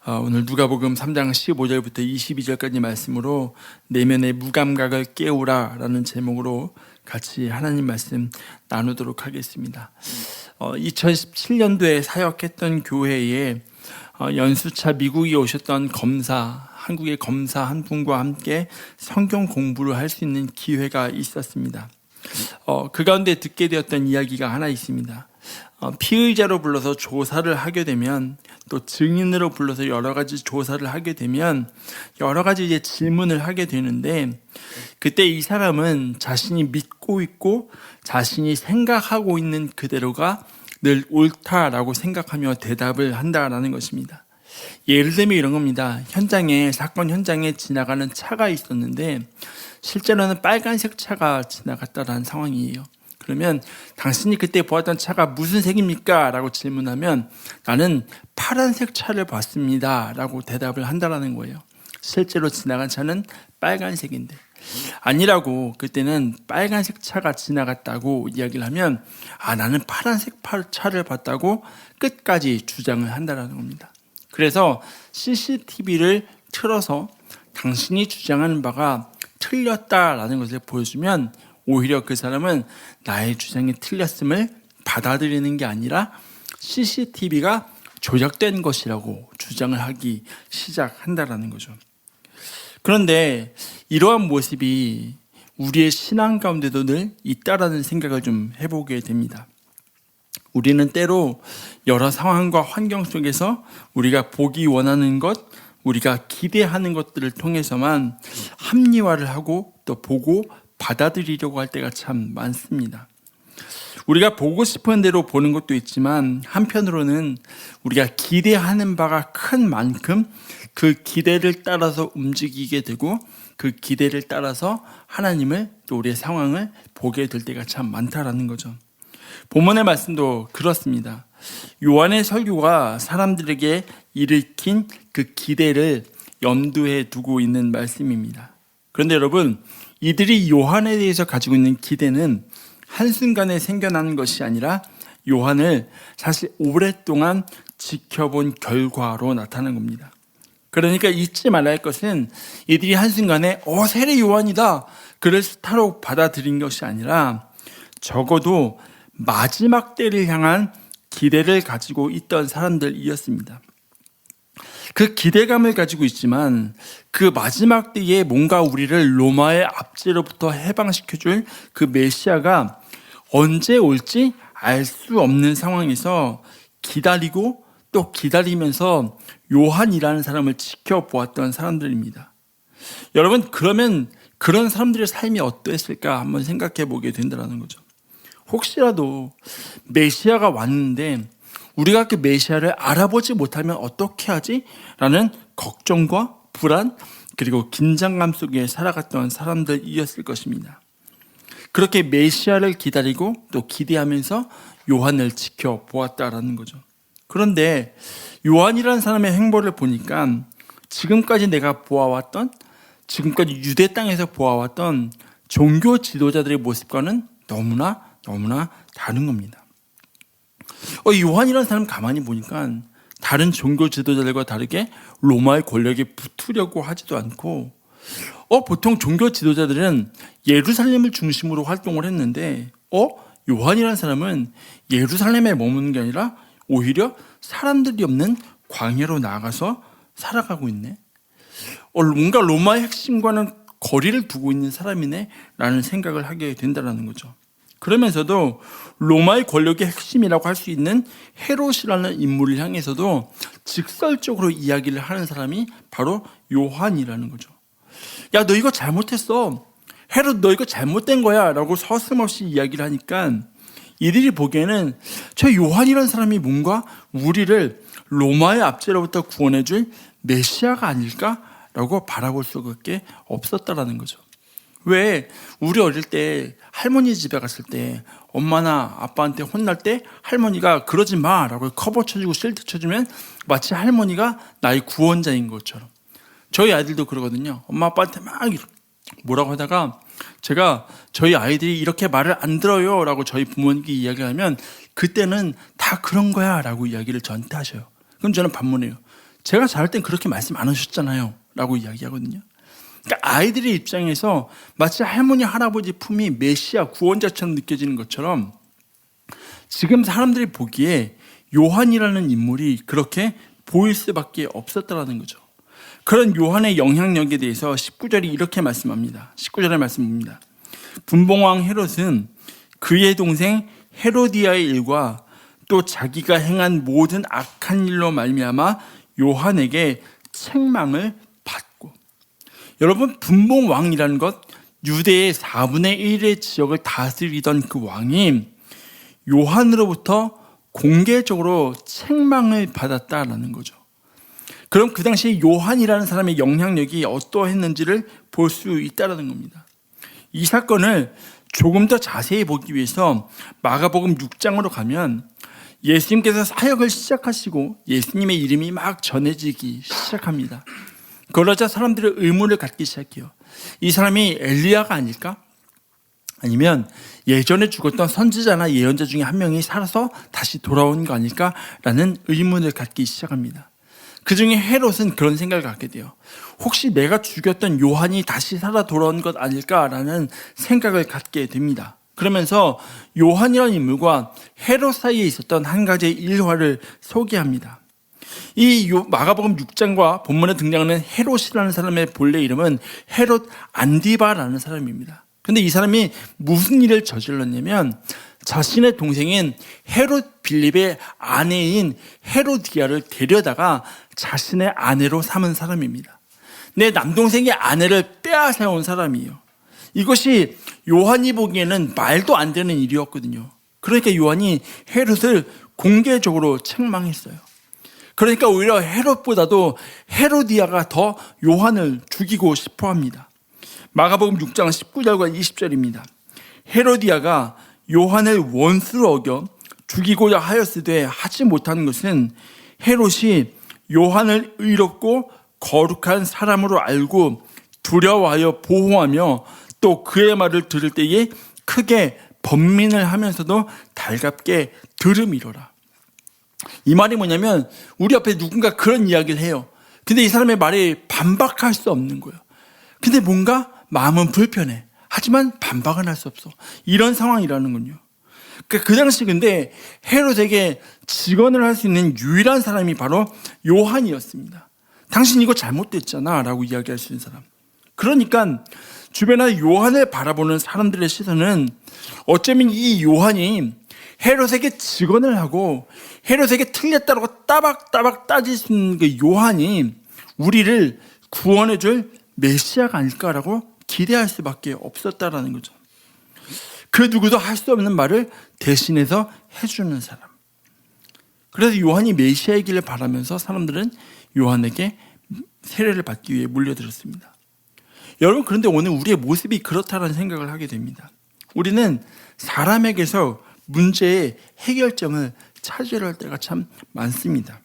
오늘 누가복음 3장 15절부터 22절까지 말씀으로 내면의 무감각을 깨우라 라는 제목으로 같이 하나님 말씀 나누도록 하겠습니다. 2017년도에 사역했던 교회에 연수차 미국에 오셨던 한국의 검사 한 분과 함께 성경 공부를 할 수 있는 기회가 있었습니다. 그 가운데 듣게 되었던 이야기가 하나 있습니다. 피의자로 불러서 조사를 하게 되면, 또 증인으로 불러서 여러 가지 조사를 하게 되면 여러 가지 이제 질문을 하게 되는데, 그때 이 사람은 자신이 믿고 있고 자신이 생각하고 있는 그대로가 늘 옳다라고 생각하며 대답을 한다라는 것입니다. 예를 들면 이런 겁니다. 사건 현장에 지나가는 차가 있었는데 실제로는 빨간색 차가 지나갔다라는 상황이에요. 그러면 당신이 그때 보았던 차가 무슨 색입니까? 라고 질문하면 나는 파란색 차를 봤습니다 라고 대답을 한다라는 거예요. 실제로 지나간 차는 빨간색인데, 아니라고 그때는 빨간색 차가 지나갔다고 이야기를 하면 나는 파란색 차를 봤다고 끝까지 주장을 한다라는 겁니다. 그래서 CCTV를 틀어서 당신이 주장하는 바가 틀렸다라는 것을 보여주면 오히려 그 사람은 나의 주장이 틀렸음을 받아들이는 게 아니라 CCTV가 조작된 것이라고 주장을 하기 시작한다라는 거죠. 그런데 이러한 모습이 우리의 신앙 가운데도 늘 있다라는 생각을 좀 해보게 됩니다. 우리는 때로 여러 상황과 환경 속에서 우리가 보기 원하는 것, 우리가 기대하는 것들을 통해서만 합리화를 하고 또 보고 받아들이려고 할 때가 참 많습니다. 우리가 보고 싶은 대로 보는 것도 있지만 한편으로는 우리가 기대하는 바가 큰 만큼 그 기대를 따라서 움직이게 되고 그 기대를 따라서 하나님을 또 우리의 상황을 보게 될 때가 참 많다라는 거죠. 본문의 말씀도 그렇습니다. 요한의 설교가 사람들에게 일으킨 그 기대를 염두에 두고 있는 말씀입니다. 그런데 여러분, 이들이 요한에 대해서 가지고 있는 기대는 한순간에 생겨나는 것이 아니라 요한을 사실 오랫동안 지켜본 결과로 나타나는 겁니다. 그러니까 잊지 말아야 할 것은 이들이 한순간에 세례 요한이다, 그를 스타로 받아들인 것이 아니라 적어도 마지막 때를 향한 기대를 가지고 있던 사람들이었습니다. 그 기대감을 가지고 있지만 그 마지막 때에 뭔가 우리를 로마의 압제로부터 해방시켜줄 그 메시아가 언제 올지 알 수 없는 상황에서 기다리고 또 기다리면서 요한이라는 사람을 지켜보았던 사람들입니다. 여러분, 그러면 그런 사람들의 삶이 어떠했을까 한번 생각해 보게 된다는 거죠. 혹시라도 메시아가 왔는데 우리가 그 메시아를 알아보지 못하면 어떻게 하지? 라는 걱정과 불안 그리고 긴장감 속에 살아갔던 사람들이었을 것입니다. 그렇게 메시아를 기다리고 또 기대하면서 요한을 지켜보았다라는 거죠. 그런데 요한이라는 사람의 행보를 보니까 지금까지 내가 보아왔던, 지금까지 유대 땅에서 보아왔던 종교 지도자들의 모습과는 너무나 다른 겁니다. 요한이라는 사람 가만히 보니까 다른 종교 지도자들과 다르게 로마의 권력에 붙으려고 하지도 않고, 보통 종교 지도자들은 예루살렘을 중심으로 활동을 했는데 요한이라는 사람은 예루살렘에 머무는 게 아니라 오히려 사람들이 없는 광야로 나아가서 살아가고 있네. 뭔가 로마의 핵심과는 거리를 두고 있는 사람이네 라는 생각을 하게 된다는 거죠. 그러면서도 로마의 권력의 핵심이라고 할 수 있는 헤롯이라는 인물을 향해서도 직설적으로 이야기를 하는 사람이 바로 요한이라는 거죠. 야, 너 이거 잘못했어. 헤롯, 너 이거 잘못된 거야 라고 서슴없이 이야기를 하니까 이들이 보기에는 저 요한이라는 사람이 뭔가 우리를 로마의 압제로부터 구원해줄 메시아가 아닐까라고 바라볼 수밖에 없었다라는 거죠. 왜 우리 어릴 때 할머니 집에 갔을 때 엄마나 아빠한테 혼날 때 할머니가 그러지 마라고 커버 쳐주고 실드 쳐주면 마치 할머니가 나의 구원자인 것처럼, 저희 아이들도 그러거든요. 엄마 아빠한테 막 뭐라고 하다가 제가 저희 아이들이 이렇게 말을 안 들어요 라고 저희 부모님께 이야기하면 그때는 다 그런 거야 라고 이야기를 저한테 하셔요. 그럼 저는 반문해요. 제가 자랄 땐 그렇게 말씀 안 하셨잖아요 라고 이야기하거든요. 그러니까 아이들의 입장에서 마치 할머니 할아버지 품이 메시아 구원자처럼 느껴지는 것처럼 지금 사람들이 보기에 요한이라는 인물이 그렇게 보일 수밖에 없었다는 거죠. 그런 요한의 영향력에 대해서 19절이 이렇게 말씀합니다. 19절의 말씀입니다. 분봉왕 헤롯은 그의 동생 헤로디아의 일과 또 자기가 행한 모든 악한 일로 말미암아 요한에게 책망을 받고, 여러분, 분봉왕이라는 것, 유대의 4분의 1의 지역을 다스리던 그 왕이 요한으로부터 공개적으로 책망을 받았다라는 거죠. 그럼 그 당시 요한이라는 사람의 영향력이 어떠했는지를 볼 수 있다는 겁니다. 이 사건을 조금 더 자세히 보기 위해서 마가복음 6장으로 가면 예수님께서 사역을 시작하시고 예수님의 이름이 막 전해지기 시작합니다. 그러자 사람들의 의문을 갖기 시작해요. 이 사람이 엘리야가 아닐까? 아니면 예전에 죽었던 선지자나 예언자 중에 한 명이 살아서 다시 돌아온 거 아닐까? 라는 의문을 갖기 시작합니다. 그 중에 헤롯은 그런 생각을 갖게 돼요. 혹시 내가 죽였던 요한이 다시 살아 돌아온 것 아닐까라는 생각을 갖게 됩니다. 그러면서 요한이라는 인물과 헤롯 사이에 있었던 한 가지의 일화를 소개합니다. 이 마가복음 6장과 본문에 등장하는 헤롯이라는 사람의 본래 이름은 헤롯 안디바라는 사람입니다. 근데 이 사람이 무슨 일을 저질렀냐면 자신의 동생인 헤롯 빌립의 아내인 헤로디아를 데려다가 자신의 아내로 삼은 사람입니다. 내 남동생의 아내를 빼앗아온 사람이에요. 이것이 요한이 보기에는 말도 안 되는 일이었거든요. 그러니까 요한이 헤롯을 공개적으로 책망했어요. 그러니까 오히려 헤롯보다도 헤로디아가 더 요한을 죽이고 싶어 합니다. 마가복음 6장 19절과 20절입니다. 헤로디아가 요한을 원수로 어겨 죽이고자 하였으되 하지 못한 것은 헤롯이 요한을 의롭고 거룩한 사람으로 알고 두려워하여 보호하며 또 그의 말을 들을 때에 크게 번민을 하면서도 달갑게 들음이로라. 이 말이 뭐냐면 우리 앞에 누군가 그런 이야기를 해요. 근데 이 사람의 말이 반박할 수 없는 거예요. 근데 뭔가 마음은 불편해. 하지만 반박은 할 수 없어. 이런 상황이라는군요. 그 당시 근데 헤롯에게 직언을 할 수 있는 유일한 사람이 바로 요한이었습니다. 당신 이거 잘못됐잖아 라고 이야기할 수 있는 사람. 그러니까 주변에 요한을 바라보는 사람들의 시선은 어쩌면 이 요한이 헤롯에게 직언을 하고 헤롯에게 틀렸다고 따박따박 따질 수 있는 그 요한이 우리를 구원해줄 메시아가 아닐까라고 기대할 수밖에 없었다라는 거죠. 그 누구도 할 수 없는 말을 대신해서 해주는 사람. 그래서 요한이 메시아이기를 바라면서 사람들은 요한에게 세례를 받기 위해 몰려들었습니다. 여러분, 그런데 오늘 우리의 모습이 그렇다는 생각을 하게 됩니다. 우리는 사람에게서 문제의 해결점을 찾으려 할 때가 참 많습니다.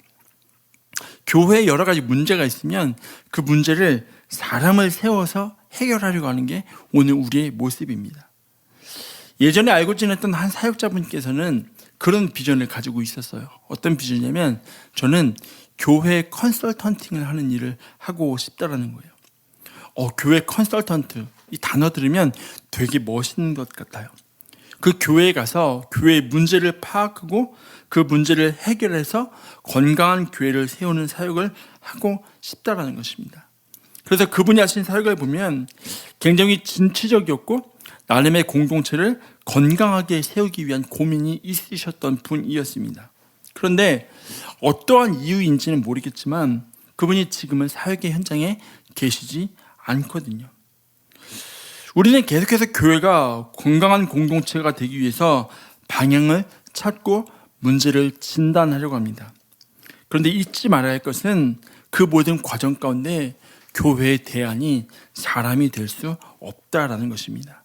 교회에 여러 가지 문제가 있으면 그 문제를 사람을 세워서 해결하려고 하는 게 오늘 우리의 모습입니다. 예전에 알고 지냈던 한 사역자분께서는 그런 비전을 가지고 있었어요. 어떤 비전이냐면 저는 교회 컨설턴팅을 하는 일을 하고 싶다라는 거예요. 교회 컨설턴트, 이 단어 들으면 되게 멋있는 것 같아요. 그 교회에 가서 교회의 문제를 파악하고 그 문제를 해결해서 건강한 교회를 세우는 사역을 하고 싶다라는 것입니다. 그래서 그분이 하신 사역을 보면 굉장히 진취적이었고 나름의 공동체를 건강하게 세우기 위한 고민이 있으셨던 분이었습니다. 그런데 어떠한 이유인지는 모르겠지만 그분이 지금은 사역의 현장에 계시지 않거든요. 우리는 계속해서 교회가 건강한 공동체가 되기 위해서 방향을 찾고 문제를 진단하려고 합니다. 그런데 잊지 말아야 할 것은 그 모든 과정 가운데 교회의 대안이 사람이 될 수 없다라는 것입니다.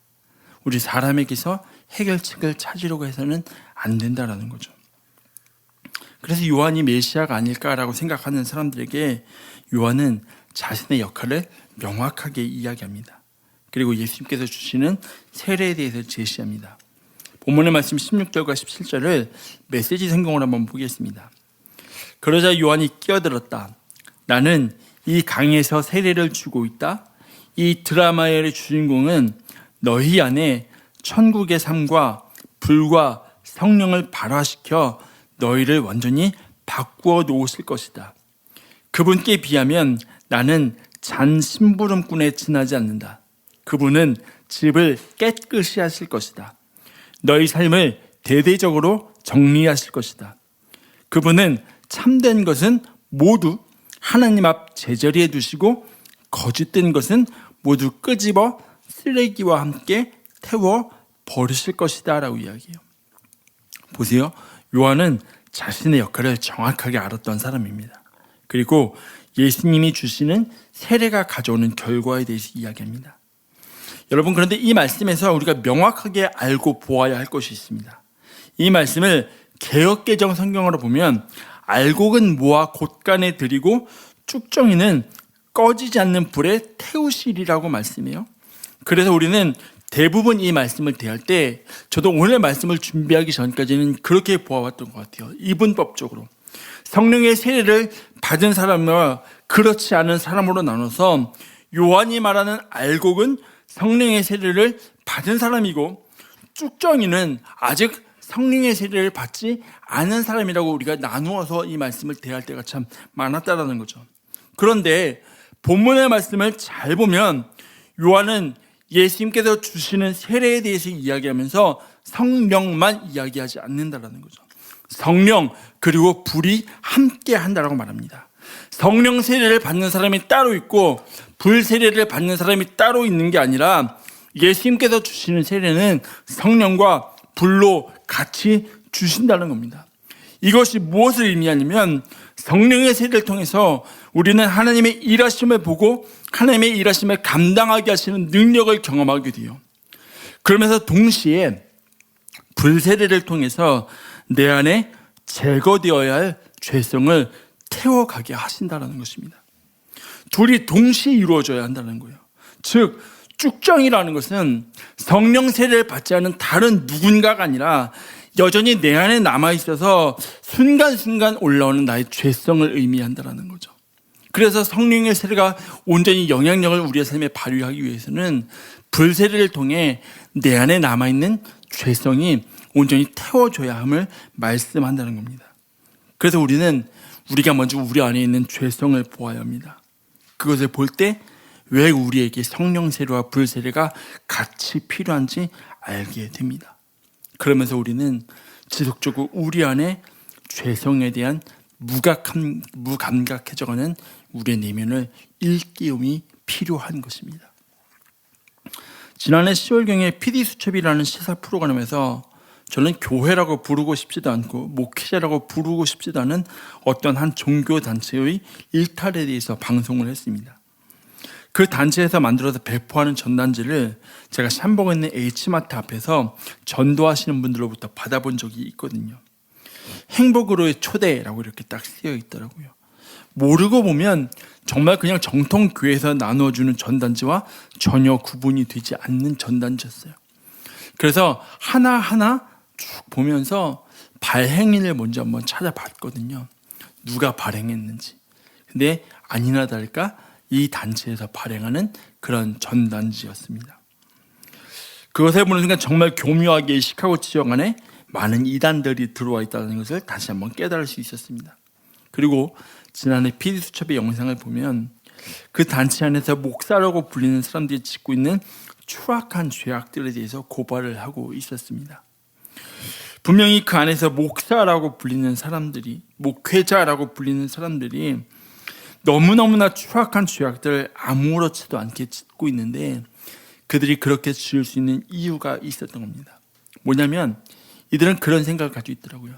우리 사람에게서 해결책을 찾으려고 해서는 안 된다라는 거죠. 그래서 요한이 메시아가 아닐까라고 생각하는 사람들에게 요한은 자신의 역할을 명확하게 이야기합니다. 그리고 예수님께서 주시는 세례에 대해서 제시합니다. 본문의 말씀 16절과 17절을 메시지 성경으로 한번 보겠습니다. 그러자 요한이 끼어들었다. 나는 이 강에서 세례를 주고 있다. 이 드라마의 주인공은 너희 안에 천국의 삶과 불과 성령을 발화시켜 너희를 완전히 바꾸어 놓으실 것이다. 그분께 비하면 나는 잔 심부름꾼에 지나지 않는다. 그분은 집을 깨끗이 하실 것이다. 너희 삶을 대대적으로 정리하실 것이다. 그분은 참된 것은 모두 하나님 앞 제자리에 두시고 거짓된 것은 모두 끄집어 쓰레기와 함께 태워 버리실 것이다 라고 이야기해요. 보세요. 요한은 자신의 역할을 정확하게 알았던 사람입니다. 그리고 예수님이 주시는 세례가 가져오는 결과에 대해서 이야기합니다. 여러분, 그런데 이 말씀에서 우리가 명확하게 알고 보아야 할 것이 있습니다. 이 말씀을 개역개정 성경으로 보면 알곡은 모아 곳간에 들이고 쭉정이는 꺼지지 않는 불에 태우시리라고 말씀해요. 그래서 우리는 대부분 이 말씀을 대할 때, 저도 오늘 말씀을 준비하기 전까지는 그렇게 보아왔던 것 같아요. 이분법적으로 성령의 세례를 받은 사람과 그렇지 않은 사람으로 나눠서, 요한이 말하는 알곡은 성령의 세례를 받은 사람이고 쭉정이는 아직 성령의 세례를 받지 않은 사람이라고 우리가 나누어서 이 말씀을 대할 때가 참 많았다라는 거죠. 그런데 본문의 말씀을 잘 보면 요한은 예수님께서 주시는 세례에 대해서 이야기하면서 성령만 이야기하지 않는다라는 거죠. 성령 그리고 불이 함께 한다라고 말합니다. 성령 세례를 받는 사람이 따로 있고 불 세례를 받는 사람이 따로 있는 게 아니라, 예수님께서 주시는 세례는 성령과 불로 같이 주신다는 겁니다. 이것이 무엇을 의미하냐면, 성령의 세례를 통해서 우리는 하나님의 일하심을 보고 하나님의 일하심을 감당하게 하시는 능력을 경험하게 돼요. 그러면서 동시에 불세례를 통해서 내 안에 제거되어야 할 죄성을 태워가게 하신다는 것입니다. 둘이 동시에 이루어져야 한다는 거예요. 즉 쭉정이라는 것은 성령 세례를 받지 않은 다른 누군가가 아니라 여전히 내 안에 남아있어서 순간순간 올라오는 나의 죄성을 의미한다는 거죠. 그래서 성령의 세례가 온전히 영향력을 우리의 삶에 발휘하기 위해서는 불세례를 통해 내 안에 남아있는 죄성이 온전히 태워줘야 함을 말씀한다는 겁니다. 그래서 우리가 먼저 우리 안에 있는 죄성을 보아야 합니다. 그것을 볼 때 왜 우리에게 성령 세례와 불 세례가 같이 필요한지 알게 됩니다. 그러면서 우리는 지속적으로 우리 안에 죄성에 대한 무감각해져가는 우리의 내면을 일깨움이 필요한 것입니다. 지난해 10월경에 PD수첩이라는 시사 프로그램에서 저는 교회라고 부르고 싶지도 않고 목회자라고 부르고 싶지도 않은 어떤 한 종교단체의 일탈에 대해서 방송을 했습니다. 그 단체에서 만들어서 배포하는 전단지를 제가 샴버거에 있는 H마트 앞에서 전도하시는 분들로부터 받아본 적이 있거든요. 행복으로의 초대라고 이렇게 딱 쓰여 있더라고요. 모르고 보면 정말 그냥 정통 교회에서 나눠주는 전단지와 전혀 구분이 되지 않는 전단지였어요. 그래서 하나하나 쭉 보면서 발행인을 먼저 한번 찾아봤거든요. 누가 발행했는지. 근데 아니나 다를까 이 단체에서 발행하는 그런 전단지였습니다. 그것을 보는 순간 정말 교묘하게 시카고 지역 안에 많은 이단들이 들어와 있다는 것을 다시 한번 깨달을 수 있었습니다. 그리고 지난해 PD수첩의 영상을 보면 그 단체 안에서 목사라고 불리는 사람들이 짓고 있는 추악한 죄악들에 대해서 고발을 하고 있었습니다. 분명히 그 안에서 목사라고 불리는 사람들이, 목회자라고 불리는 사람들이 너무너무나 추악한 죄악들을 아무렇지도 않게 짓고 있는데, 그들이 그렇게 지을 수 있는 이유가 있었던 겁니다. 뭐냐면 이들은 그런 생각을 가지고 있더라고요.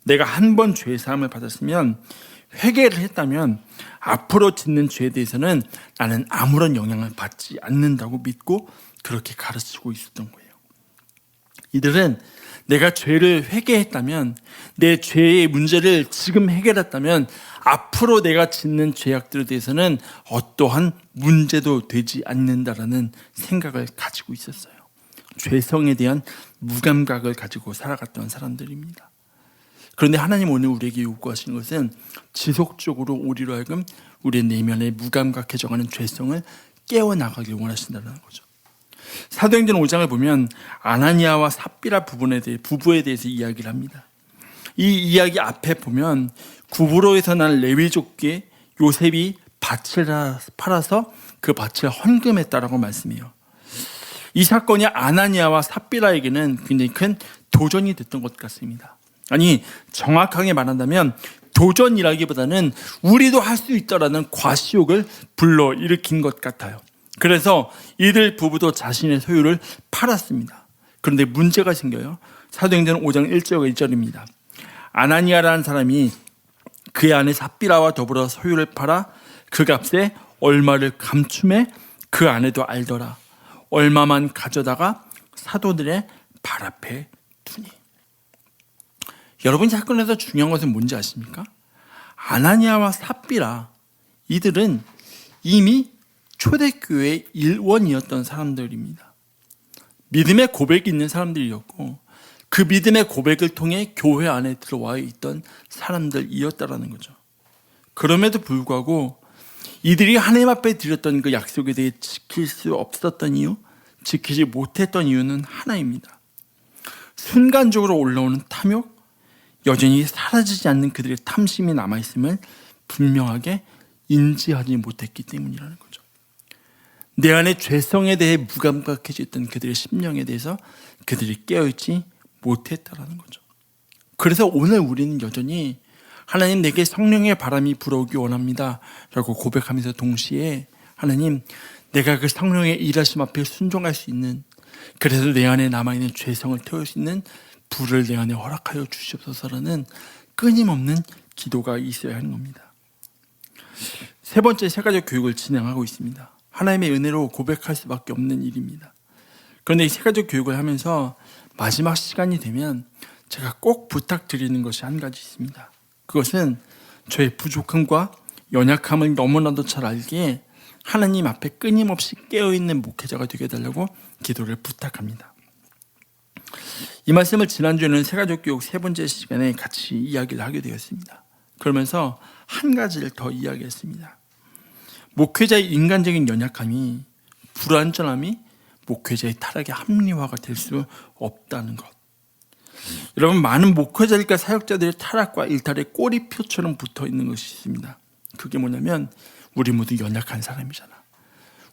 내가 한 번 죄 사함을 받았으면, 회개를 했다면 앞으로 짓는 죄에 대해서는 나는 아무런 영향을 받지 않는다고 믿고 그렇게 가르치고 있었던 거예요. 이들은 내가 죄를 회개했다면, 내 죄의 문제를 지금 해결했다면 앞으로 내가 짓는 죄악들에 대해서는 어떠한 문제도 되지 않는다라는 생각을 가지고 있었어요. 죄성에 대한 무감각을 가지고 살아갔던 사람들입니다. 그런데 하나님 오늘 우리에게 요구하시는 것은 지속적으로 우리로 하여금 우리의 내면에 무감각해져가는 죄성을 깨어나가길 원하신다는 거죠. 사도행전 5장을 보면 아나니아와 삽비라 부부에 대해서 이야기를 합니다. 이 이야기 앞에 보면 구브로에서 난 레위족계 요셉이 밭을 팔아서 그 밭을 헌금했다라고 말씀해요. 이 사건이 아나니아와 삽비라에게는 굉장히 큰 도전이 됐던 것 같습니다. 아니, 정확하게 말한다면 도전이라기보다는 우리도 할 수 있다라는 과시욕을 불러일으킨 것 같아요. 그래서 이들 부부도 자신의 소유를 팔았습니다. 그런데 문제가 생겨요. 사도행전 5장 1절과 2절입니다. 아나니아라는 사람이 그의 아내 삽비라와 더불어 소유를 팔아 그 값에 얼마를 감춤해 그 아내도 알더라. 얼마만 가져다가 사도들의 발 앞에 두니. 여러분, 이 사건에서 중요한 것은 뭔지 아십니까? 아나니아와 삽비라, 이들은 이미 초대교회의 일원이었던 사람들입니다. 믿음의 고백이 있는 사람들이었고 그 믿음의 고백을 통해 교회 안에 들어와 있던 사람들이었다라는 거죠. 그럼에도 불구하고 이들이 하나님 앞에 드렸던 그 약속에 대해 지킬 수 없었던 이유, 지키지 못했던 이유는 하나입니다. 순간적으로 올라오는 탐욕, 여전히 사라지지 않는 그들의 탐심이 남아있음을 분명하게 인지하지 못했기 때문이라는 거죠. 내 안의 죄성에 대해 무감각해져 있던 그들의 심령에 대해서 그들이 깨어있지 못했다라는 거죠. 그래서 오늘 우리는 여전히 하나님, 내게 성령의 바람이 불어오기 원합니다 라고 고백하면서 동시에 하나님, 내가 그 성령의 일하심 앞에 순종할 수 있는, 그래서 내 안에 남아있는 죄성을 태울 수 있는 불을 내 안에 허락하여 주시옵소서라는 끊임없는 기도가 있어야 하는 겁니다. 세 번째, 세가족 교육을 진행하고 있습니다. 하나님의 은혜로 고백할 수밖에 없는 일입니다. 그런데 이 세가족 교육을 하면서 마지막 시간이 되면 제가 꼭 부탁드리는 것이 한 가지 있습니다. 그것은 저의 부족함과 연약함을 너무나도 잘 알기에 하나님 앞에 끊임없이 깨어있는 목회자가 되게 해달라고 기도를 부탁합니다. 이 말씀을 지난주에는 세가족 교육 세 번째 시간에 같이 이야기를 하게 되었습니다. 그러면서 한 가지를 더 이야기했습니다. 목회자의 인간적인 연약함이, 불완전함이 목회자의 타락의 합리화가 될 수 없다는 것. 여러분, 많은 목회자들과 사역자들의 타락과 일탈의 꼬리표처럼 붙어 있는 것이 있습니다. 그게 뭐냐면 우리 모두 연약한 사람이잖아,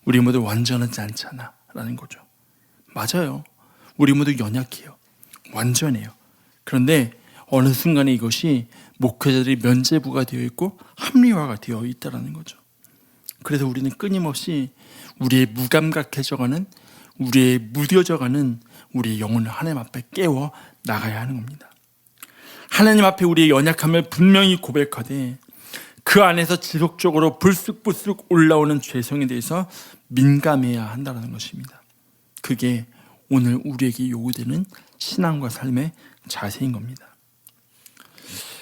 우리 모두 완전하지 않잖아 라는 거죠. 맞아요. 우리 모두 연약해요. 완전해요. 그런데 어느 순간에 이것이 목회자들이 면죄부가 되어 있고 합리화가 되어 있다는 거죠. 그래서 우리는 끊임없이 우리의 무감각해져가는, 우리의 무뎌져가는 우리의 영혼을 하나님 앞에 깨워 나가야 하는 겁니다. 하나님 앞에 우리의 연약함을 분명히 고백하되 그 안에서 지속적으로 불쑥불쑥 올라오는 죄성에 대해서 민감해야 한다는 것입니다. 그게 오늘 우리에게 요구되는 신앙과 삶의 자세인 겁니다.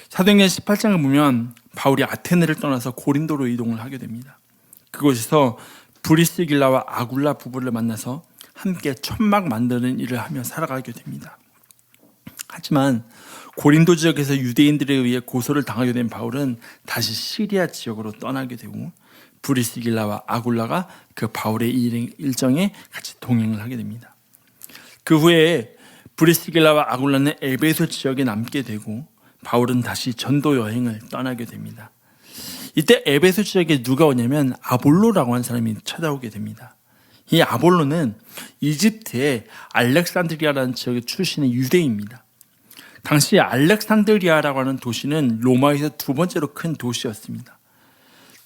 사도행전 18장을 보면 바울이 아테네를 떠나서 고린도로 이동을 하게 됩니다. 그곳에서 브리스길라와 아굴라 부부를 만나서 함께 천막 만드는 일을 하며 살아가게 됩니다. 하지만 고린도 지역에서 유대인들에 의해 고소를 당하게 된 바울은 다시 시리아 지역으로 떠나게 되고 브리스길라와 아굴라가 그 바울의 일정에 같이 동행을 하게 됩니다. 그 후에 브리스길라와 아굴라는 에베소 지역에 남게 되고 바울은 다시 전도 여행을 떠나게 됩니다. 이때 에베소 지역에 누가 오냐면 아볼로라고 하는 사람이 찾아오게 됩니다. 이 아볼로는 이집트의 알렉산드리아라는 지역의 출신의 유대인입니다. 당시 알렉산드리아라고 하는 도시는 로마에서 두 번째로 큰 도시였습니다.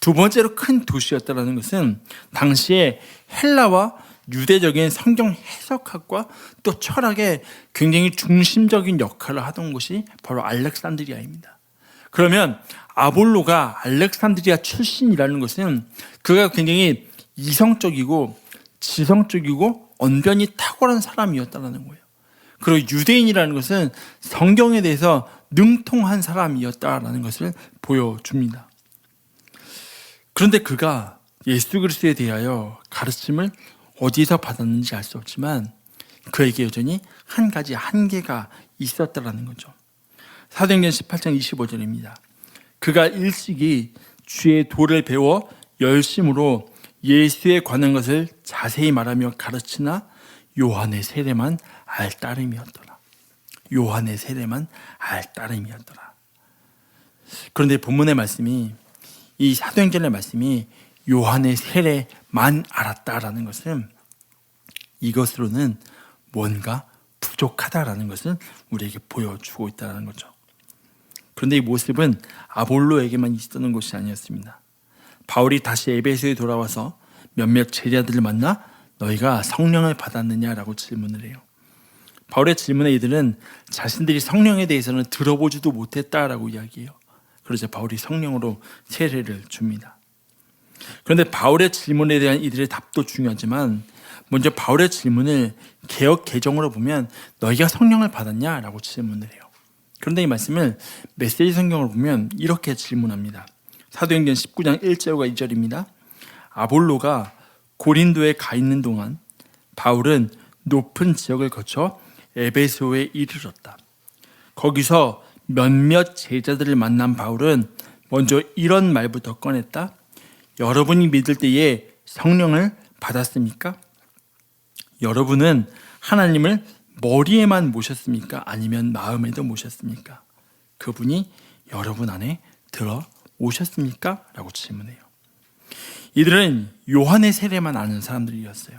두 번째로 큰 도시였다는 것은 당시에 헬라와 유대적인 성경 해석학과 또 철학에 굉장히 중심적인 역할을 하던 곳이 바로 알렉산드리아입니다. 그러면 아볼로가 알렉산드리아 출신이라는 것은 그가 굉장히 이성적이고 지성적이고 언변이 탁월한 사람이었다는 거예요. 그리고 유대인이라는 것은 성경에 대해서 능통한 사람이었다는 것을 보여줍니다. 그런데 그가 예수 그리스도에 대하여 가르침을 어디서 받았는지 알 수 없지만 그에게 여전히 한 가지 한계가 있었다는 거죠. 사도행전 18장 25절입니다. 그가 일찍이 주의 도를 배워 열심으로 예수에 관한 것을 자세히 말하며 가르치나 요한의 세례만 알 따름이었더라. 요한의 세례만 알 따름이었더라. 그런데 본문의 말씀이, 이 사도행전의 말씀이 요한의 세례만 알았다라는 것은, 이것으로는 뭔가 부족하다라는 것을 우리에게 보여주고 있다는 거죠. 그런데 이 모습은 아볼로에게만 있었던 것이 아니었습니다. 바울이 다시 에베소에 돌아와서 몇몇 제자들을 만나 너희가 성령을 받았느냐라고 질문을 해요. 바울의 질문에 이들은 자신들이 성령에 대해서는 들어보지도 못했다라고 이야기해요. 그러자 바울이 성령으로 세례를 줍니다. 그런데 바울의 질문에 대한 이들의 답도 중요하지만, 먼저 바울의 질문을 개역 개정으로 보면 너희가 성령을 받았냐라고 질문을 해요. 그런데 이 말씀을 메시지 성경으로 보면 이렇게 질문합니다. 사도행전 19장 1절과 2절입니다. 아볼로가 고린도에 가 있는 동안 바울은 높은 지역을 거쳐 에베소에 이르렀다. 거기서 몇몇 제자들을 만난 바울은 먼저 이런 말부터 꺼냈다. 여러분이 믿을 때에 성령을 받았습니까? 여러분은 하나님을 머리에만 모셨습니까? 아니면 마음에도 모셨습니까? 그분이 여러분 안에 들어오셨습니까? 라고 질문해요. 이들은 요한의 세례만 아는 사람들이었어요.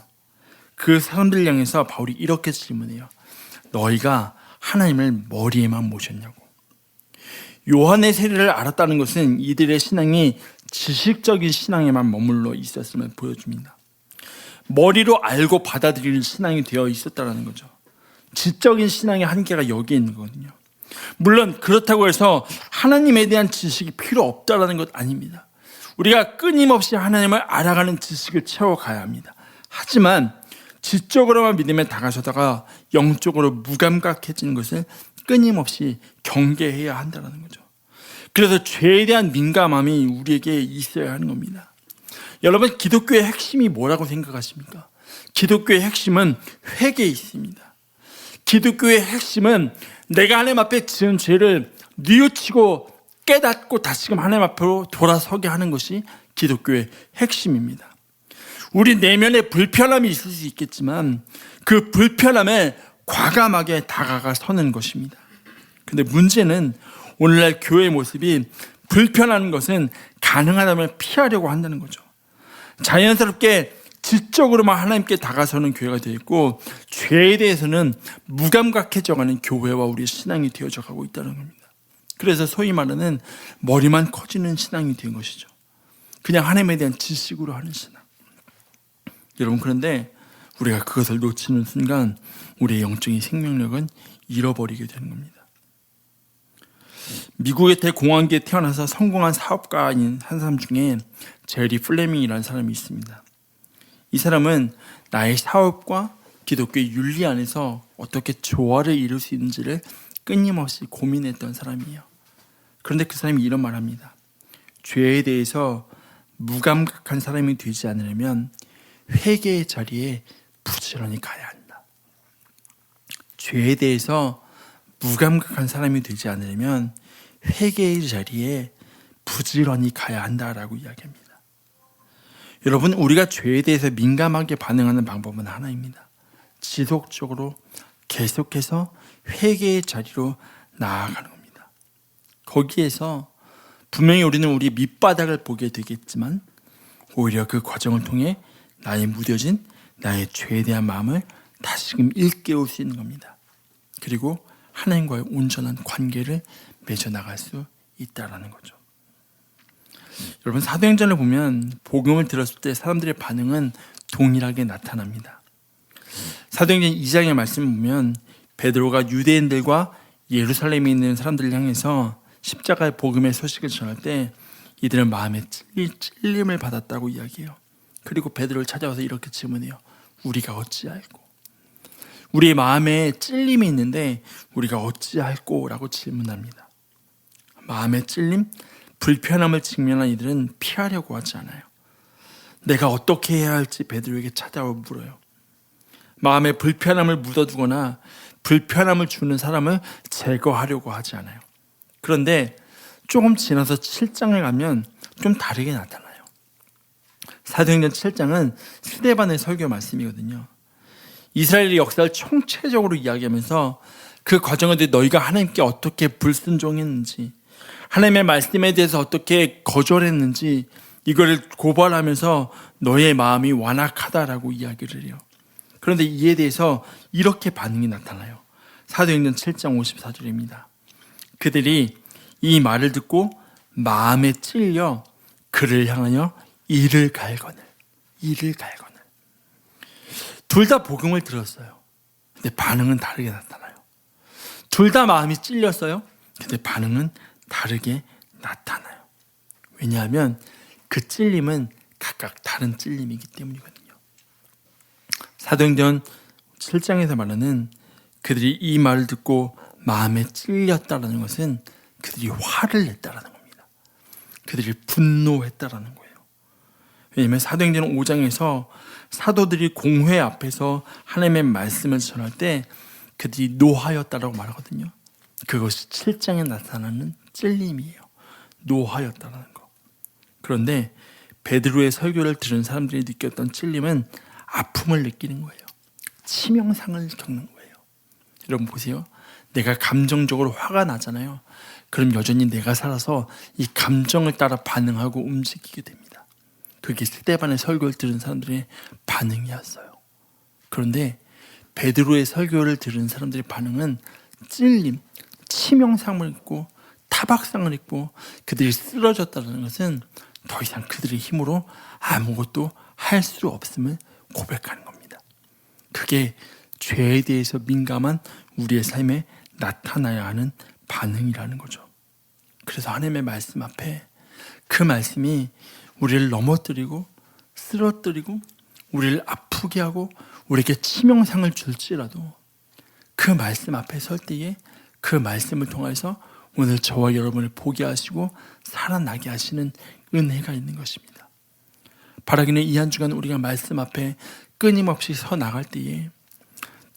그 사람들 향해서 바울이 이렇게 질문해요. 너희가 하나님을 머리에만 모셨냐고. 요한의 세례를 알았다는 것은 이들의 신앙이 지식적인 신앙에만 머물러 있었음을 보여줍니다. 머리로 알고 받아들이는 신앙이 되어 있었다는 거죠. 지적인 신앙의 한계가 여기에 있는 거거든요. 물론 그렇다고 해서 하나님에 대한 지식이 필요 없다는 것 아닙니다. 우리가 끊임없이 하나님을 알아가는 지식을 채워가야 합니다. 하지만 지적으로만 믿음에 다가서다가 영적으로 무감각해지는 것을 끊임없이 경계해야 한다는 거죠. 그래서 죄에 대한 민감함이 우리에게 있어야 하는 겁니다. 여러분, 기독교의 핵심이 뭐라고 생각하십니까? 기독교의 핵심은 회개에 있습니다. 기독교의 핵심은 내가 하나님 앞에 지은 죄를 뉘우치고 깨닫고 다시금 하나님 앞으로 돌아서게 하는 것이 기독교의 핵심입니다. 우리 내면에 불편함이 있을 수 있겠지만 그 불편함에 과감하게 다가서는 것입니다. 근데 문제는 오늘날 교회의 모습이 불편한 것은 가능하다면 피하려고 한다는 거죠. 자연스럽게 지적으로만 하나님께 다가서는 교회가 되어 있고, 죄에 대해서는 무감각해져가는 교회와 우리의 신앙이 되어져 가고 있다는 겁니다. 그래서 소위 말하는 머리만 커지는 신앙이 된 것이죠. 그냥 하나님에 대한 지식으로 하는 신앙. 여러분, 그런데 우리가 그것을 놓치는 순간 우리의 영적인 생명력은 잃어버리게 되는 겁니다. 미국의 대공황기에 태어나서 성공한 사업가인 한 사람 중에 제리 플레밍이라는 사람이 있습니다. 이 사람은 나의 사업과 기독교의 윤리 안에서 어떻게 조화를 이룰 수 있는지를 끊임없이 고민했던 사람이에요. 그런데 그 사람이 이런 말을 합니다. 죄에 대해서 무감각한 사람이 되지 않으려면 회개의 자리에 부지런히 가야 한다. 죄에 대해서 무감각한 사람이 되지 않으려면 회개의 자리에 부지런히 가야 한다라고 이야기합니다. 여러분, 우리가 죄에 대해서 민감하게 반응하는 방법은 하나입니다. 지속적으로 계속해서 회개의 자리로 나아가는 겁니다. 거기에서 분명히 우리는 우리 밑바닥을 보게 되겠지만 오히려 그 과정을 통해 나의 무뎌진 나의 죄에 대한 마음을 다시금 일깨울 수 있는 겁니다. 그리고 하나님과의 온전한 관계를 맺어나갈 수 있다는 거죠. 여러분, 사도행전을 보면 복음을 들었을 때 사람들의 반응은 동일하게 나타납니다. 사도행전 2장의 말씀을 보면 베드로가 유대인들과 예루살렘에 있는 사람들을 향해서 십자가의 복음의 소식을 전할 때 이들은 마음에 찔림을 받았다고 이야기해요. 그리고 베드로를 찾아와서 이렇게 질문해요. 우리가 어찌할꼬? 우리의 마음에 찔림이 있는데 우리가 어찌할꼬? 라고 질문합니다. 마음의 찔림, 불편함을 직면한 이들은 피하려고 하지 않아요. 내가 어떻게 해야 할지 베드로에게 찾아와 물어요. 마음에 불편함을 묻어두거나 불편함을 주는 사람을 제거하려고 하지 않아요. 그런데 조금 지나서 7장을 가면 좀 다르게 나타나요. 사도행전 7장은 스데반의 설교 말씀이거든요. 이스라엘의 역사를 총체적으로 이야기하면서 그 과정에 대해 너희가 하나님께 어떻게 불순종했는지, 하나님의 말씀에 대해서 어떻게 거절했는지 이거를 고발하면서 너의 마음이 완악하다라고 이야기를 해요. 그런데 이에 대해서 이렇게 반응이 나타나요. 사도행전 7장 54절입니다. 그들이 이 말을 듣고 마음에 찔려 그를 향하여 이를 갈거늘. 둘 다 복음을 들었어요. 근데 반응은 다르게 나타나요. 둘 다 마음이 찔렸어요. 근데 반응은 다르게 나타나요. 왜냐하면 그 찔림은 각각 다른 찔림이기 때문이거든요. 사도행전 7장에서 말하는 그들이 이 말을 듣고 마음에 찔렸다는 것은 그들이 화를 냈다는 겁니다. 그들이 분노했다는 거예요. 왜냐하면 사도행전 5장에서 사도들이 공회 앞에서 하나님의 말씀을 전할 때 그들이 노하였다라고 말하거든요. 그것이 7장에 나타나는 찔림이에요. 노하였다라는 거. 그런데 베드로의 설교를 들은 사람들이 느꼈던 찔림은 아픔을 느끼는 거예요. 치명상을 겪는 거예요. 여러분 보세요. 내가 감정적으로 화가 나잖아요. 그럼 여전히 내가 살아서 이 감정을 따라 반응하고 움직이게 됩니다. 그게 스데반의 설교를 들은 사람들의 반응이었어요. 그런데 베드로의 설교를 들은 사람들의 반응은 찔림, 치명상을 입고 타박상을 입고 그들이 쓰러졌다는 것은 더 이상 그들의 힘으로 아무것도 할 수 없음을 고백하는 겁니다. 그게 죄에 대해서 민감한 우리의 삶에 나타나야 하는 반응이라는 거죠. 그래서 하나님의 말씀 앞에 그 말씀이 우리를 넘어뜨리고 쓰러뜨리고 우리를 아프게 하고 우리에게 치명상을 줄지라도 그 말씀 앞에 설 때에 그 말씀을 통해서 오늘 저와 여러분을 보게 하시고 살아나게 하시는 은혜가 있는 것입니다. 바라기는 이 한 주간 우리가 말씀 앞에 끊임없이 서 나갈 때에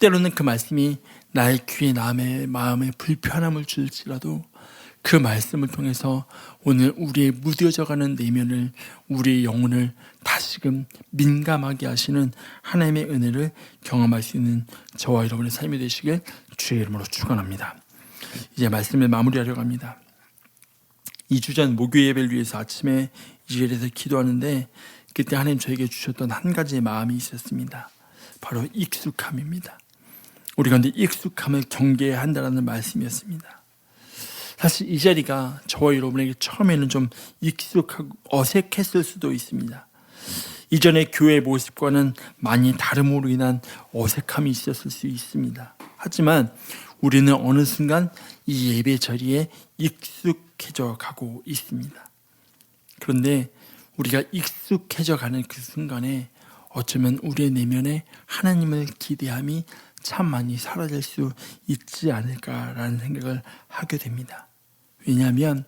때로는 그 말씀이 나의 귀에 남의 마음에 불편함을 줄지라도 그 말씀을 통해서 오늘 우리의 무뎌져가는 내면을, 우리의 영혼을 다시금 민감하게 하시는 하나님의 은혜를 경험할 수 있는 저와 여러분의 삶이 되시길 주의 이름으로 축원합니다. 이제 말씀을 마무리하려고 합니다. 2주 전 목요 예배를 위해서 아침에 이 자리에서 기도하는데 그때 하나님 저에게 주셨던 한 가지의 마음이 있었습니다. 바로 익숙함입니다. 우리 가운데 익숙함을 경계해야 한다는 말씀이었습니다. 사실 이 자리가 저와 여러분에게 처음에는 좀 익숙하고 어색했을 수도 있습니다. 이전의 교회 모습과는 많이 다름으로 인한 어색함이 있었을 수 있습니다. 하지만 우리는 어느 순간 이 예배 자리에 익숙해져 가고 있습니다. 그런데 우리가 익숙해져 가는 그 순간에 어쩌면 우리의 내면에 하나님을 기대함이 참 많이 사라질 수 있지 않을까라는 생각을 하게 됩니다. 왜냐하면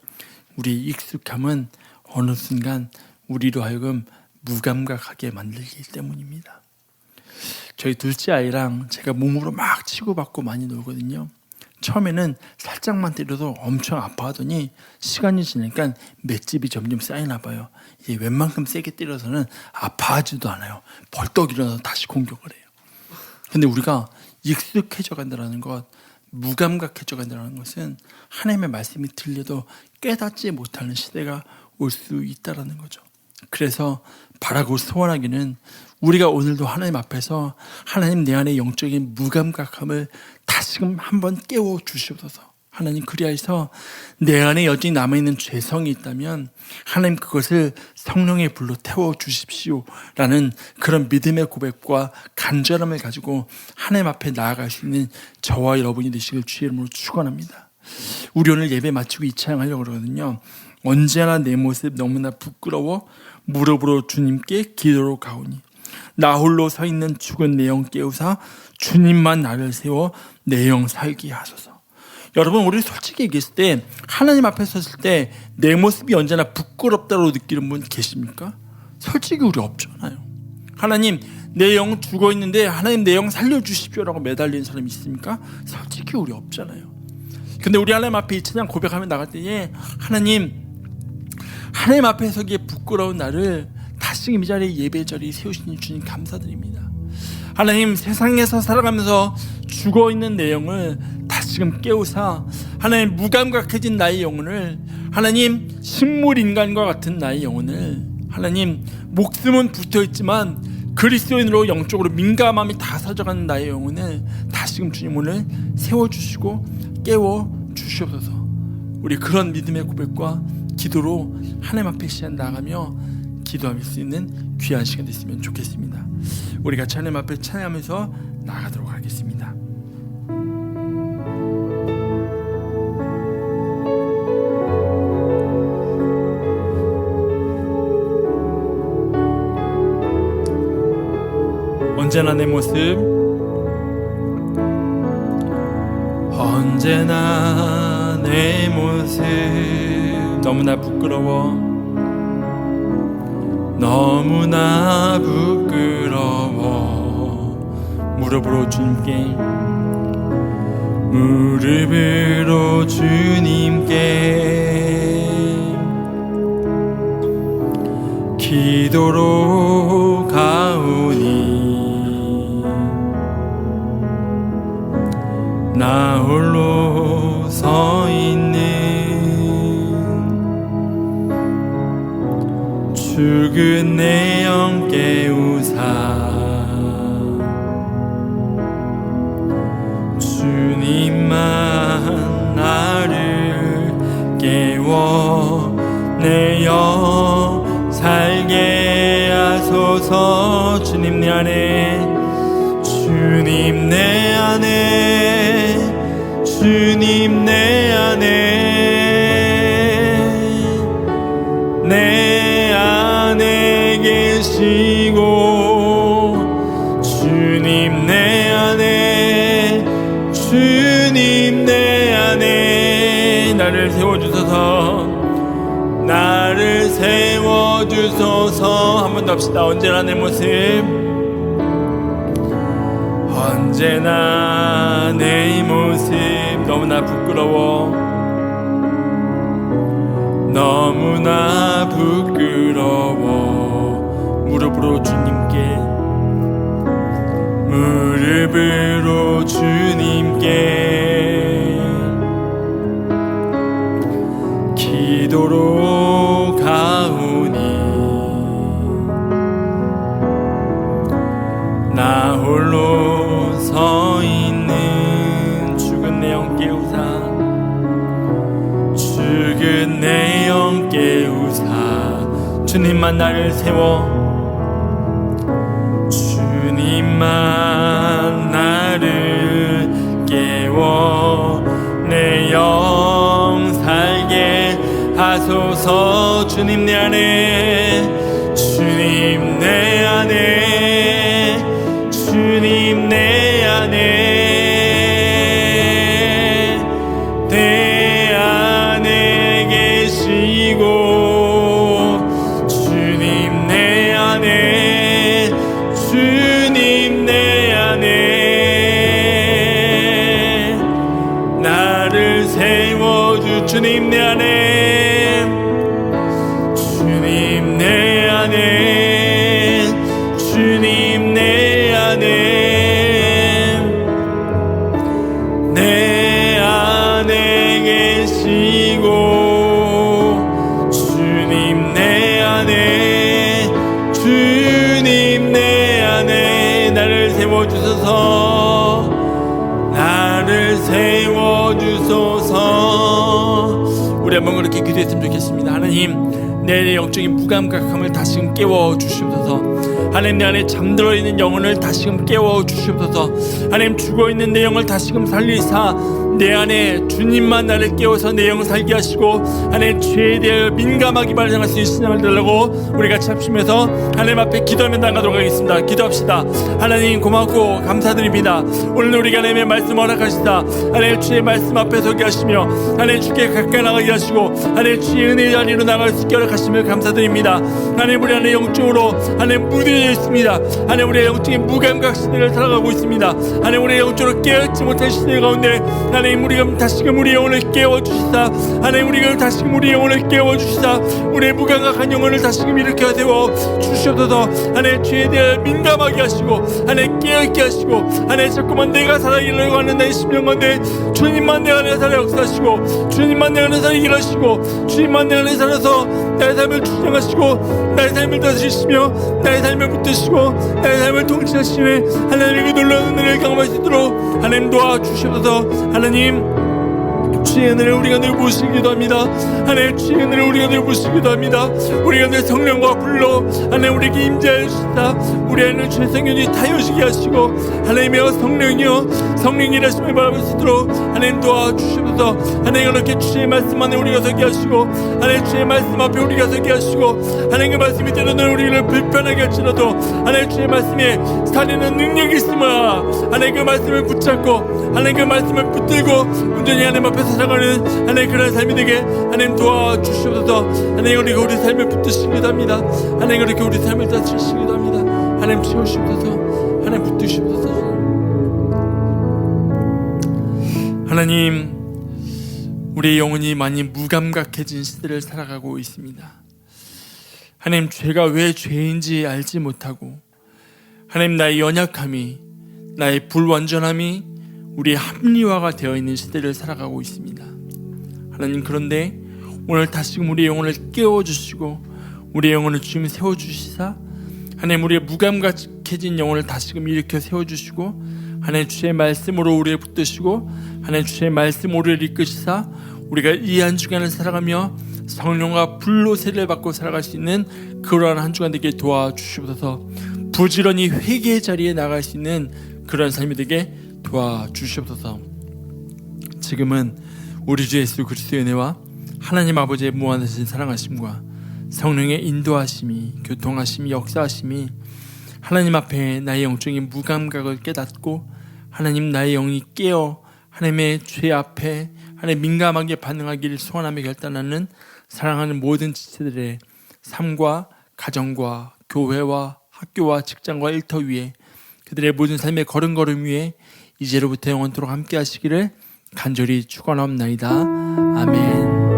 우리의 익숙함은 어느 순간 우리로 하여금 무감각하게 만들기 때문입니다. 저희 둘째 아이랑 제가 몸으로 막 치고받고 많이 놀거든요. 처음에는 살짝만 때려도 엄청 아파하더니 시간이 지나니까 맷집이 점점 쌓이나 봐요. 이게 웬만큼 세게 때려서는 아파하지도 않아요. 벌떡 일어나서 다시 공격을 해요. 근데 우리가 익숙해져 간다는 것, 무감각해져 간다는 것은 하나님의 말씀이 들려도 깨닫지 못하는 시대가 올 수 있다는 거죠. 그래서 바라고 소원하기는 우리가 오늘도 하나님 앞에서 하나님 내 안의 영적인 무감각함을 다시금 한번 깨워 주시옵소서. 하나님 그리하여서 내 안에 여전히 남아있는 죄성이 있다면 하나님 그것을 성령의 불로 태워 주십시오 라는 그런 믿음의 고백과 간절함을 가지고 하나님 앞에 나아갈 수 있는 저와 여러분이 되시길 주의 이름으로 축원합니다. 우리 오늘 예배 마치고 이 찬양하려고 그러거든요. 언제나 내 모습 너무나 부끄러워 무릎으로 주님께 기도로 가오니 나 홀로 서 있는 죽은 내 영 깨우사 주님만 나를 세워 내 영 살게 하소서. 여러분 우리 솔직히 얘기했을 때 하나님 앞에 섰을 때 내 모습이 언제나 부끄럽다고 느끼는 분 계십니까? 솔직히 우리 없잖아요. 하나님 내 영 죽어 있는데 하나님 내 영 살려주십시오 라고 매달리는 사람이 있습니까? 솔직히 우리 없잖아요. 근데 우리 하나님 앞에 이 찬양 고백하며 나갈 때에 하나님 앞에 서기에 부끄러운 나를 다시금 이 자리에 예배의 자리에 세우신 주님 감사드립니다. 하나님, 세상에서 살아가면서 죽어있는 내 영을 다시금 깨우사 하나님, 무감각해진 나의 영혼을, 하나님, 식물인간과 같은 나의 영혼을, 하나님, 목숨은 붙어있지만 그리스도인으로 영적으로 민감함이 다 사져가는 나의 영혼을 다시금 주님 오늘 세워주시고 깨워주시옵소서. 우리 그런 믿음의 고백과 기도로 하나님 앞에 시간 나가며 기도할 수 있는 귀한 시간 됐으면 좋겠습니다. 우리 같이 하나님 앞에 찬양하면서 나가도록 하겠습니다. 언제나 내 모습, 언제나 내 모습 너무나 부끄러워, 너무나 부끄러워. 무릎으로 주님께, 무릎으로 주님께 기도로 가오니 나 홀로 서 있는 죽은 내 영 깨우사 주님만 나를 깨워 내 영 살게 하소서. 주님 내 안에, 주님 내 안에, 주님 내 안에, 내 안에 계시고, 주님 내 안에, 주님 내 안에 나를 세워주소서, 나를 세워주소서. 한 번 더 합시다. 언제나 내 모습, 언제나 내 모습 너무나 부끄러워, 너무나 부끄러워. 무릎으로 주님께, 무릎으로 주님께 기도로 가오니 나 홀로 서 있는 죽은 내 영 깨우사, 죽은 내 영 깨우사. 주님만 나를 세워, 주님만 나를 깨워 내 영 살게 하소서. 주님 내 안에, 주님 내 안에, 주님 내 안에, 내 안에 계시고, 주님 내 안에, 주님 내 안에 나를 세워주. 주님 내 안에, 주님 내 안에, 주님 내 안에, 내 안에 계시고, 주님 내 안에, 주님 내 안에 나를 세워주소서, 나를 세워주소서. 우리 한번 그렇게 기도했으면 좋겠습니다. 하나님, 내 영적인 무감각함을 다시금 깨워주시옵소서. 하나님, 내 안에 잠들어 있는 영혼을 다시금 깨워주시옵소서. 하나님, 죽어있는 내 영을 다시금 살리사 내 안에 주님만 나를 깨워서 내 영을 살게 하시고, 하나님 죄에 대하여 민감하게 반응할 수 있는 신앙을 달라고 우리 같이 합심해서 하나님 앞에 기도하며 나가도록 하겠습니다. 기도합시다. 하나님 고맙고 감사드립니다. 오늘 우리가 하나님의 말씀 허락하시다. 하나님 주의 말씀 앞에 서게 하시며, 하나님 주께 가까이 나가게 하시고, 하나님 주의 은혜의 자리로 나갈 수 있게 허락하시며 감사드립니다. 하나님 우리 안에 영적으로 하나님 무뎌 무뎌져 있습니다. 하나님, 우리의 영적인 무감각 시대를 살아가고 있습니다. 하나님, 우리의 영적으로 깨어있지 못한 시대 가운데 하나님, 우리가 다시금 우리의 영혼을 깨워주시다. 하나님, 우리가 다시금 우리의 영혼을 깨워주시다. 우리의 무감각한 영혼을 다시금 일으켜 세워 주시옵소서. 하나님, 죄에 대해 민감하게 하시고 하나님, 깨어있게 하시고 하나님, 자꾸만 내가 살아가려고 하는 나의 심령 가운데 주님만 내 안에 살아 역사하시고 주님만 내 안에 살아 일하시고 주님만 내 안에 살아서 나의 삶을 주장하시고 나의 삶을 다스리시며 나의 삶을 붙드시고 나의 삶을 통치하시네. 하나님, 그 놀라운 은혜를 경험하시도록 하나님 도와주시옵소서. 하나님, 주의 은혜를 우리가 늘 모시기도 합니다. 하나님, 주의 은혜를 우리가 늘 모시기도 합니다. 우리가 늘 성령과 불로 하나님 우리에게 임재하여 주시다. 우리 안에는 주의 성령이 타여지게 하시고 하나님이여 성령이 일하심을 바라볼 수 있도록 하나님 도와주시옵소서. 하나님, 그렇게 주의 말씀 안에 우리가 서게 하시고 하나님, 주의 말씀 앞에 우리가 서게 하시고 하나님, 그 말씀이 때로는 우리를 불편하게 할지라도 하나님, 주의 말씀에 살리는 능력이 있으므라 하나님, 그 말씀을 붙잡고 하나님, 그 말씀을 붙들고 온전히 하나님 앞에서 살아가는 하나님 그런 삶이 되게 하나님 도와주시옵소서. 하나님, 그리고 우리 삶을 붙드시기도 합니다. 하나님, 그렇게 우리 삶을 다스리시기도 합니다. 하나님, 채우시옵소서. 하나님, 붙드시옵소서. 하나님, 우리의 영혼이 많이 무감각해진 시대를 살아가고 있습니다. 하나님, 죄가 왜 죄인지 알지 못하고 하나님, 나의 연약함이 나의 불완전함이 우리의 합리화가 되어 있는 시대를 살아가고 있습니다. 하나님, 그런데 오늘 다시금 우리의 영혼을 깨워주시고 우리의 영혼을 주님 세워주시사 하나님, 우리의 무감각해진 영혼을 다시금 일으켜 세워주시고 하나님, 주의 말씀으로 우리를 붙드시고 하나님, 주의 말씀 우리를 이끄시사 우리가 이 한 주간을 살아가며 성령과 불로 세례를 받고 살아갈 수 있는 그러한 한 주간 되게 도와주시옵소서. 부지런히 회개의 자리에 나갈 수 있는 그런 삶이 되게 도와주시옵소서. 지금은 우리 주 예수 그리스도의 은혜와 하나님 아버지의 무한하신 사랑하심과 성령의 인도하심이, 교통하심이, 역사하심이 하나님 앞에 나의 영적인 무감각을 깨닫고 하나님, 나의 영이 깨어 하나님의 죄 앞에 하나님 민감하게 반응하기를 소원하며 결단하는 사랑하는 모든 지체들의 삶과 가정과 교회와 학교와 직장과 일터 위에 그들의 모든 삶의 걸음걸음 위에 이제로부터 영원토록 함께 하시기를 간절히 축원하옵나이다. 아멘.